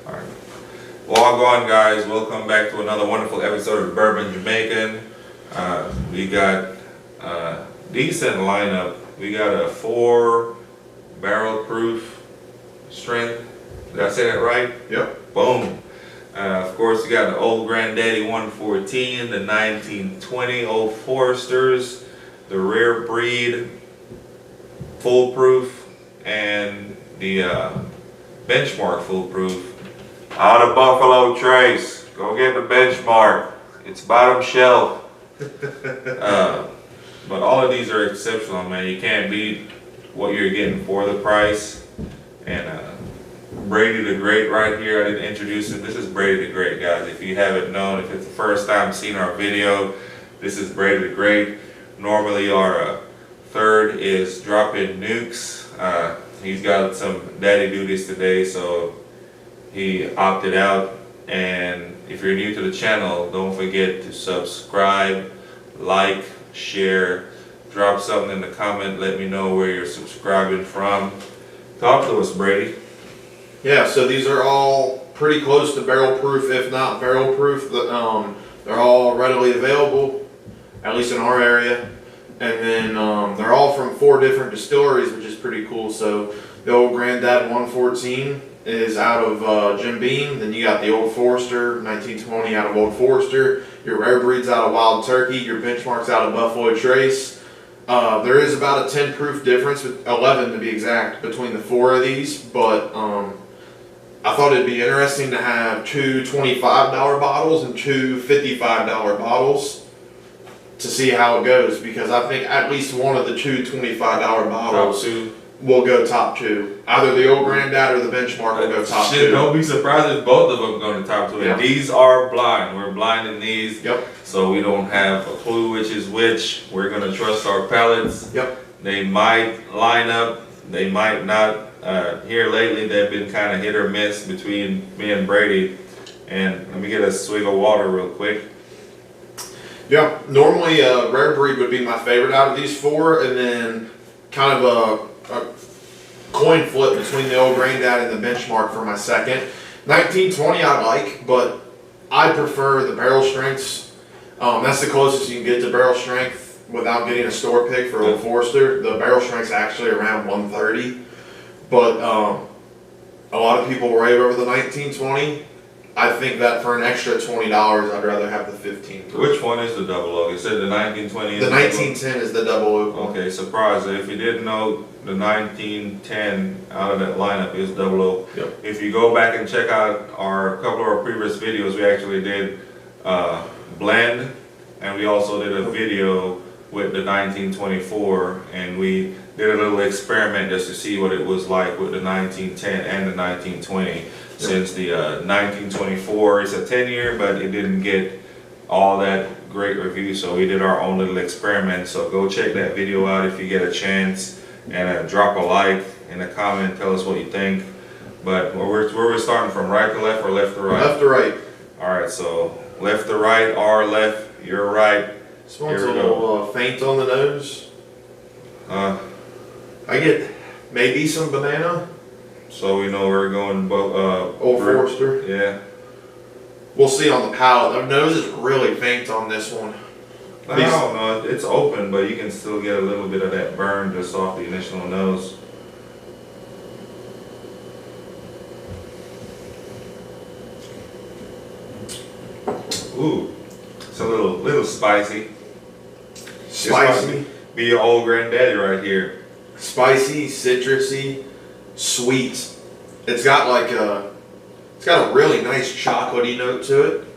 Alright. Log on, guys. Welcome back to another wonderful episode of Bourbon Jamaican. We got a decent lineup. We got a 4 barrel proof strength. Did I say that right? Yep. Boom. Of course, you got the old granddaddy 114, the 1920 Old Foresters, the rare breed foolproof, and the benchmark foolproof. Out of Buffalo Trace. Go get the benchmark. It's bottom shelf. But all of these are exceptional, man. You can't beat what you're getting for the price. And Brady the Great right here. I didn't introduce him. This is Brady the Great, guys. If you haven't known, if it's the first time seeing our video, this is Brady the Great. Normally our third is dropping nukes. He's got some daddy duties today, so he opted out. And if you're new to the channel, don't forget to subscribe, like, share, drop something in the comment, let me know where you're subscribing from. Talk to us, Brady. Yeah, so these are all pretty close to barrel proof, if not barrel proof. They're all readily available, at least in our area. And then they're all from 4 different distilleries, which is pretty cool. So the old Grandad 114 is out of Jim Beam. Then you got the Old Forester 1920 out of Old Forester. Your rare breeds out of Wild Turkey. Your benchmarks out of Buffalo Trace. There is about a 10 proof difference, 11 to be exact, between the 4 of these. But I thought it'd be interesting to have 2 $25 bottles and 2 $55 bottles to see how it goes, because I think at least one of the 2 $25 bottles will go top 2. Either the old Grandad or the benchmark will go top 2. Don't be surprised if both of them go to top 2. Yeah. And these are blind. We're blind in these. Yep. So we don't have a clue which is which. We're going to trust our palates. Yep. They might line up. They might not. Here lately, they've been kind of hit or miss between me and Brady. And let me get a swig of water real quick. Yeah, normally rare breed would be my favorite out of these 4, and then kind of a coin flip between the old Grandad and the benchmark for my second. 1920 I like, but I prefer the barrel strengths. That's the closest you can get to barrel strength without getting a store pick for Old Forester. The barrel strength's actually around 130, but a lot of people rave over the 1920. I think that for an extra $20, I'd rather have the 15 proof. Which one is the double oak? You said the 1920 is the 1910 is the double oak. Okay, surprise. If you didn't know, the 1910 out of that lineup is double oak. Yep. If you go back and check out a couple of our previous videos, we actually did blend, and we also did a video with the 1924, and we did a little experiment just to see what it was like with the 1910 and the 1920. Since the 1924 is a 10-year, but it didn't get all that great review, so we did our own little experiment. So go check that video out if you get a chance, and drop a like in a comment, tell us what you think. But where we're starting from, right to left or left to right? Left to right. Alright, so left to right, our left, your right. This one's a little faint on the nose. I get maybe some banana. So we know we're going Old Forester. Yeah. We'll see on the palate. The nose is really faint on this one. I don't know, it's open, but you can still get a little bit of that burn just off the initial nose. Ooh, it's a little spicy. Spicy. Be your old granddaddy right here. Spicy, citrusy, sweet. It's got like it's got a really nice chocolatey note to it.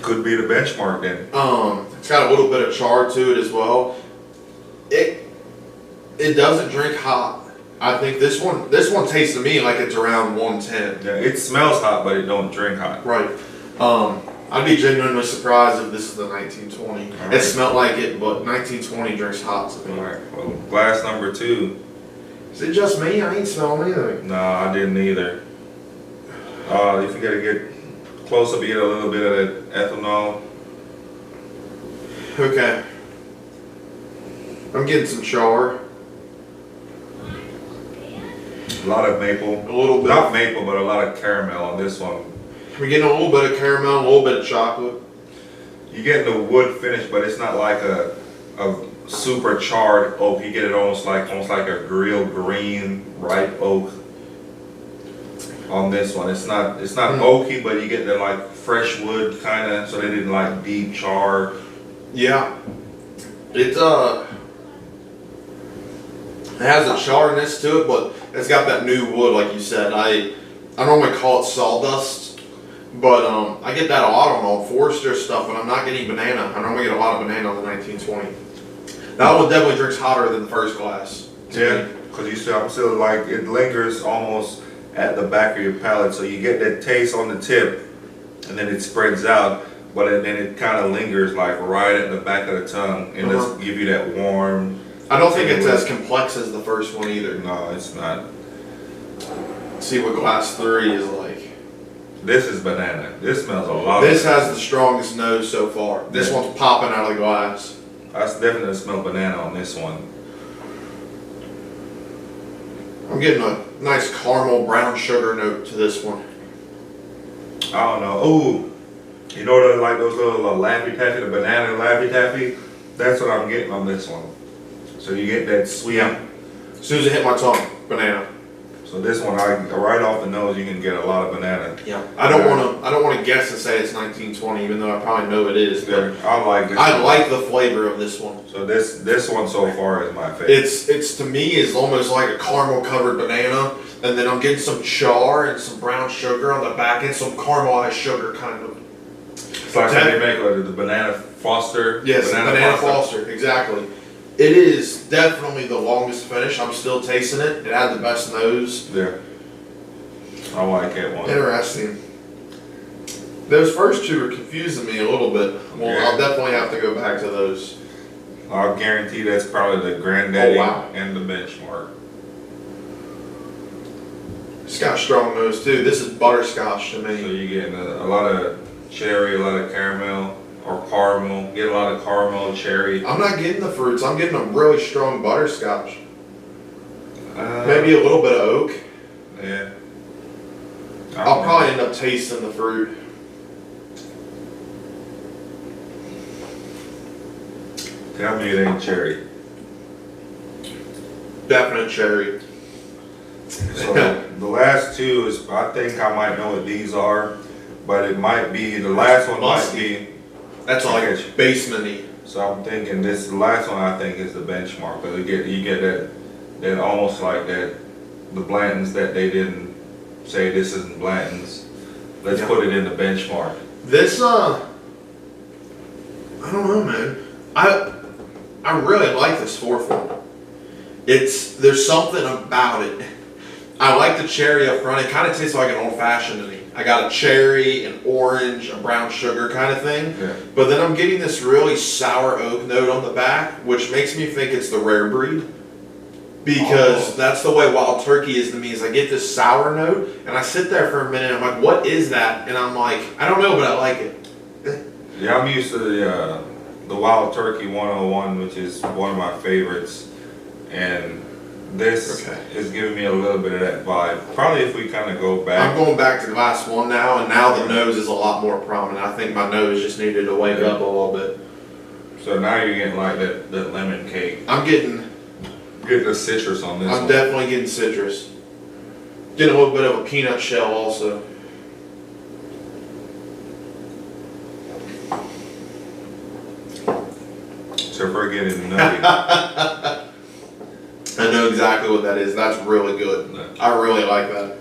Could be the benchmark then. It's got a little bit of char to it as well. It doesn't drink hot. I think this one tastes to me like it's around 110. Yeah, it smells hot, but it don't drink hot. Right. I'd be genuinely surprised if this is the 1920. Right. It smelled like it, but 1920 drinks hot to me. Alright, well, glass number 2. Is it just me? I ain't smelling anything. No, I didn't either. If you gotta get close up, you get a little bit of that ethanol. Okay. I'm getting some char. A lot of maple. A little bit. Not maple, but a lot of caramel on this one. We're getting a little bit of caramel, a little bit of chocolate. You're getting the wood finish, but it's not like a super charred oak. You get it almost like a real green ripe oak on this one. It's not oaky, but you get the like fresh wood kind of, so they didn't like deep char. Yeah, it has a charness to it, but it's got that new wood, like you said. I normally call it sawdust, but I get that a lot on Old Forester stuff when I'm not getting banana. I normally get a lot of banana on the 1920. That one definitely drinks hotter than the first glass. Yeah, because I'm still like, it lingers almost at the back of your palate, so you get that taste on the tip, and then it spreads out, but then it kind of lingers like right at the back of the tongue, and just give you that warm. I don't think it's as complex as the first one either. No, it's not. Let's see what glass 3 is like. This is banana. This smells a lot. This has the strongest nose so far. This one's popping out of the glass. I definitely smell banana on this one. I'm getting a nice caramel brown sugar note to this one. I don't know. Ooh, you know like those little Laffy Taffy, the banana Laffy Taffy? That's what I'm getting on this one. So you get that sweet. Yeah. As soon as it hit my tongue, banana. So this one, right off the nose, you can get a lot of banana. Yeah. I don't want to guess and say it's 1920, even though I probably know it is. But yeah, I like this. I like the flavor of this one. So this one so far is my favorite. It's to me is almost like a caramel covered banana, and then I'm getting some char and some brown sugar on the back and some caramelized sugar kind of. It's like how they make the banana Foster. Yes, banana Foster, exactly. It is definitely the longest finish. I'm still tasting it. It had the best nose. Yeah. I like that one. Interesting. Those first two are confusing me a little bit. Well, yeah. I'll definitely have to go back to those. I'll guarantee that's probably the granddaddy and the benchmark. It's got a strong nose too. This is butterscotch to me. So you're getting a lot of cherry, a lot of caramel. Or caramel, get a lot of caramel, cherry. I'm not getting the fruits. I'm getting a really strong butterscotch. Maybe a little bit of oak. Yeah. I'll probably end up tasting the fruit. Tell me it ain't cherry. Definite cherry. So the last two is, I think I might know what these are, but it might be, the last one might be. That's like basement-y. So I'm thinking this last one I think is the benchmark, because you get that almost like that, the Blantons that they didn't say this isn't Blantons. Let's put it in the benchmark. This I don't know, man. I really like this fourth one. There's something about it. I like the cherry up front. It kind of tastes like an old fashioned to me. I got a cherry, an orange, a brown sugar kind of thing. Yeah. But then I'm getting this really sour oak note on the back, which makes me think it's the rare breed. Because that's the way Wild Turkey is to me, is I get this sour note, and I sit there for a minute, and I'm like, what is that? And I'm like, I don't know, but I like it. Yeah, I'm used to the Wild Turkey 101, which is one of my favorites. And this is giving me a little bit of that vibe. Probably if we kind of go back. I'm going back to glass 1 now, and now the nose is a lot more prominent. I think my nose just needed to wake up a little bit. So now you're getting like that lemon cake. I'm getting the citrus on this I'm definitely getting citrus. Getting a little bit of a peanut shell also. So if we're getting nutty. I know exactly what that is. That's really good. I really like that.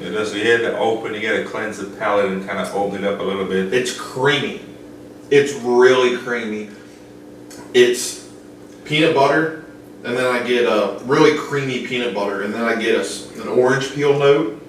Yeah, so you had to open, you got to cleanse the palate and kind of open it up a little bit. It's creamy. It's really creamy. It's peanut butter, and then I get a really creamy peanut butter, and then I get an orange peel note,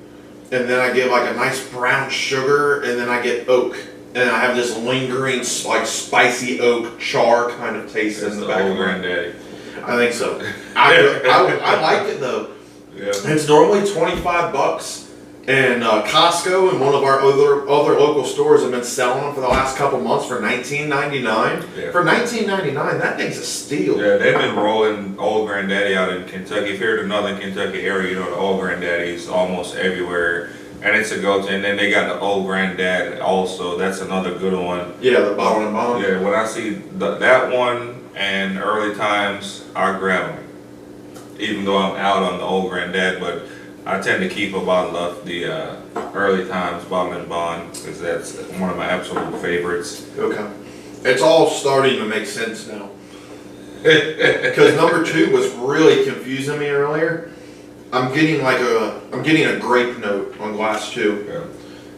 and then I get like a nice brown sugar, and then I get oak. And I have this lingering, like spicy oak char kind of taste in the back of my granddaddy. I think so. I like it though. Yeah. It's normally $25, and And Costco and one of our other local stores have been selling them for the last couple months for $19.99. Yeah. For $19.99, that thing's a steal. Yeah, they've been rolling Old Granddaddy out in Kentucky. If you're in the Northern Kentucky area, you know the Old Granddaddy's almost everywhere. And it's a go-to. And then they got the Old Granddad also. That's another good one. Yeah, the bottle and bond. Yeah, when I see that one and Early Times, I grab them. Even though I'm out on the Old Granddad, but I tend to keep a bottle of the Early Times Bottle and Bond because that's one of my absolute favorites. Okay. It's all starting to make sense now. Because number 2 was really confusing me earlier. I'm getting a grape note on glass 2. Yeah.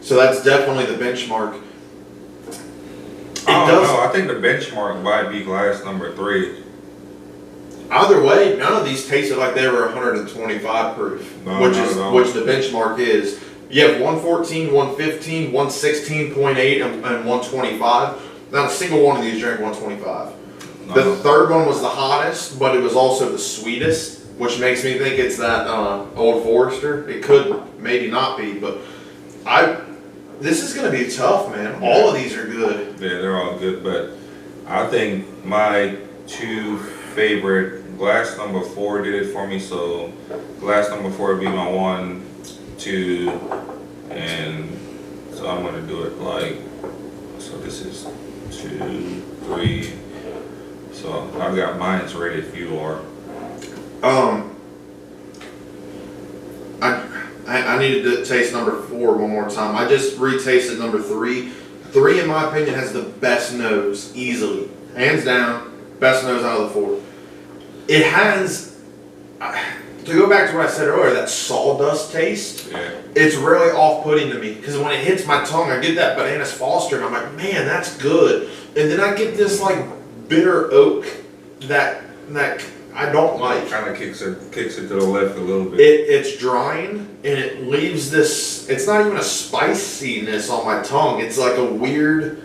So that's definitely the benchmark. I don't know. I think the benchmark might be glass number 3. Either way, none of these tasted like they were 125 proof, No, which not the benchmark is. You have 114, 115, 116.8, and 125. Not a single one of these drank 125. No. The third one was the hottest, but it was also the sweetest, which makes me think it's that Old Forester. It could maybe not be, but this is going to be tough, man. Yeah. All of these are good. Yeah, they're all good, but I think my 2 favorite, glass number 4 did it for me, so glass number 4 would be my 1, 2, and so I'm gonna do it like, so this is 2, 3, so I've got mine's ready if you are. I needed to taste number 4 one more time. I just retasted number 3. 3, in my opinion, has the best nose, easily. Hands down, best nose out of the 4. It has, to go back to what I said earlier, that sawdust taste. Yeah. It's really off-putting to me because when it hits my tongue, I get that Bananas Foster, and I'm like, man, that's good. And then I get this like bitter oak that I don't like. Kind of kicks it to the left a little bit. It's drying and it leaves this. It's not even a spiciness on my tongue. It's like a weird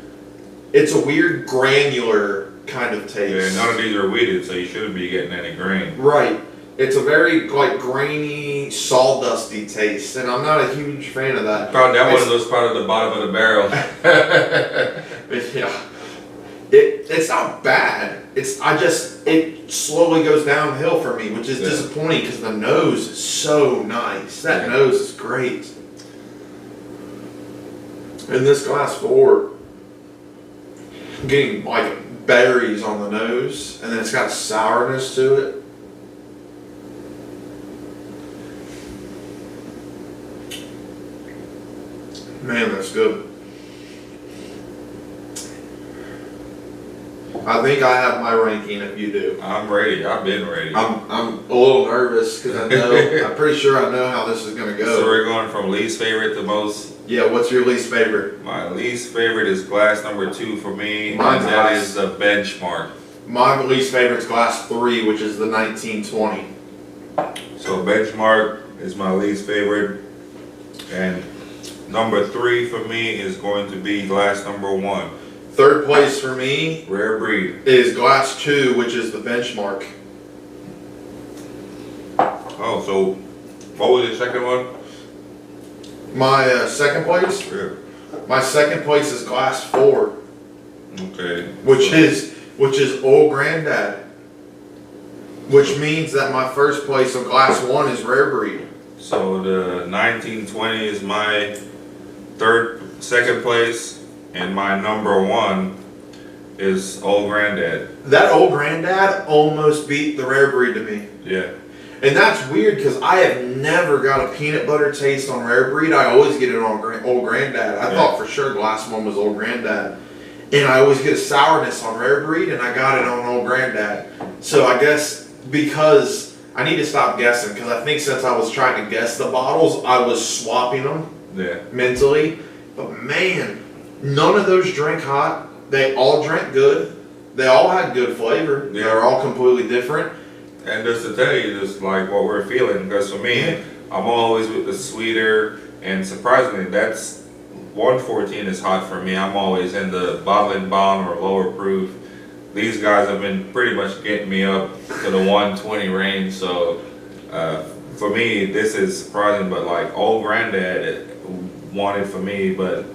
granular kind of taste. Yeah, none of these are weeded, so you shouldn't be getting any grain. Right. It's a very like grainy, sawdusty taste, and I'm not a huge fan of that. Probably that one was part of the bottom of the barrel. Yeah. It's not bad. It slowly goes downhill for me, which is disappointing because the nose is so nice. That nose is great. In this glass 4, I'm getting like berries on the nose, and then it's got sourness to it. Man, that's good. I think I have my ranking if you do. I'm ready. I've been ready. I'm a little nervous because I'm pretty sure I know how this is going to go. So we're going from least favorite to most. Yeah, what's your least favorite? My least favorite is glass number 2 for me. Mine's and that glass. is the benchmark. My least favorite is glass 3, which is the 1920. So benchmark is my least favorite. And number 3 for me is going to be glass number 1. Third place for me Rare breed. is glass 2, which is the benchmark. Oh, so what was the second one? My second place? Yeah. My second place is glass 4, Okay. which is Old Grandad. Which means that my first place of glass 1 is rare breed. So the 1920 is my second place, and my number 1 is Old Grandad. That Old Grandad almost beat the rare breed to me. Yeah. And that's weird because I have never got a peanut butter taste on rare breed. I always get it on Old Grandad. I thought for sure glass 1 was Old Grandad. And I always get a sourness on rare breed, and I got it on Old Grandad. So I guess because I need to stop guessing because I think since I was trying to guess the bottles, I was swapping them mentally. But man, none of those drank hot. They all drank good. They all had good flavor. Yeah. They're all completely different. And just to tell you, just like what we're feeling, because for me, I'm always with the sweeter, and surprisingly, that's 114 is hot for me. I'm always in the bottle and bond or lower proof. These guys have been pretty much getting me up to the 120 range, so for me, this is surprising, but like old granddad wanted for me, but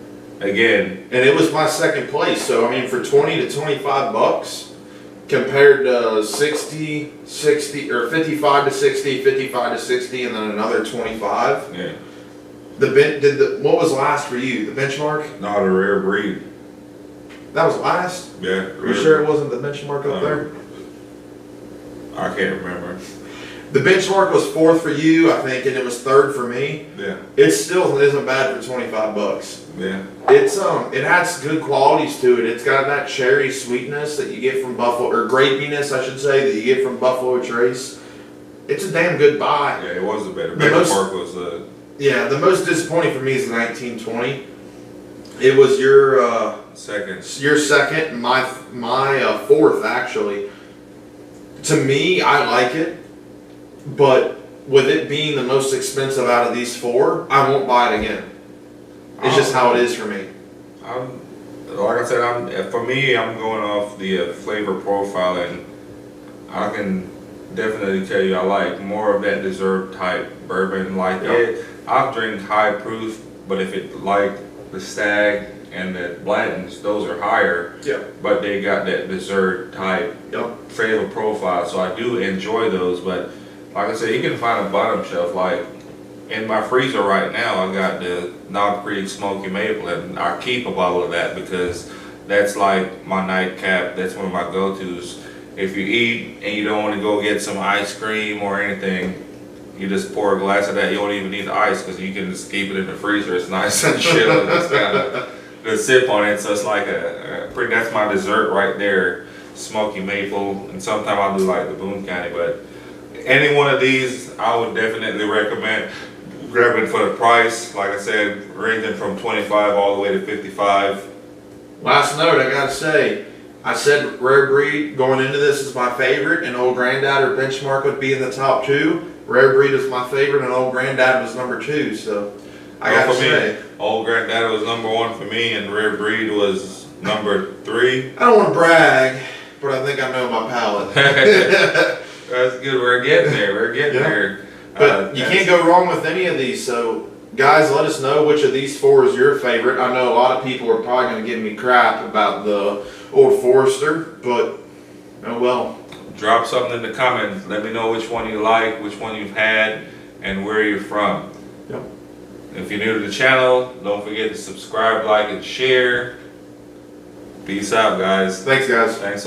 again, And it was my second place, so I mean, for 20 to 25 bucks, compared to 60, 60, or 55 to 60, 55 to 60, and then another 25. yeah, What was last for you? The benchmark? not a rare breed. That was last? Yeah. Are you sure it wasn't the benchmark up there? I can't remember. The benchmark was fourth for you, I think, and it was third for me. Yeah, It still isn't bad for 25 bucks. yeah. It has good qualities to it. It's got that cherry sweetness that you get from Buffalo, or grapiness, I should say, that you get from Buffalo Trace. It's a damn good buy. Yeah, it was a better. The most- Benchmark was Yeah, the most disappointing for me is the 1920. It was your second. second, my fourth actually. To me, I like it, but with it being the most expensive out of these four, I won't buy it again. It's just how it is for me. Like I said, for me, I'm going off the flavor profile, and I can definitely tell you I like more of that dessert type bourbon. Like I'll drink high proof, but if it like the Stag and the Blanton's, those are higher. Yeah. But they got that dessert type flavor profile, so I do enjoy those. But like I said, you can find a bottom shelf. Like in my freezer right now, I got the Knob Creek Smoky Maple, and I keep a bottle of that because that's like my nightcap. That's one of my go-tos. If you eat and you don't want to go get some ice cream or anything, you just pour a glass of that. You don't even need the ice because you can just keep it in the freezer. It's nice and chill, and just kind of just sip on it. So it's like that's my dessert right there, Smoky Maple, and sometimes I'll do like the Boone County. But any one of these, I would definitely recommend grabbing for the price. Like I said, ranging from 25 all the way to 55. Last note, I gotta say, I said Rare Breed going into this is my favorite, and Old Grandad or Benchmark would be in the top two. Rare Breed is my favorite, and Old Grandad was number two. So I gotta say, Old Granddad was number one for me, and Rare Breed was number 3. I don't want to brag, but I think I know my palate. That's good. We're getting there. We're getting there. But you can't go wrong with any of these. So guys, let us know which of these four is your favorite. I know a lot of people are probably going to give me crap about the Old Forester, but oh well. Drop something in the comments. Let me know which one you like, which one you've had, and where you're from. Yep. If you're new to the channel, don't forget to subscribe, like, and share. Peace out, guys. Thanks, guys. Thanks.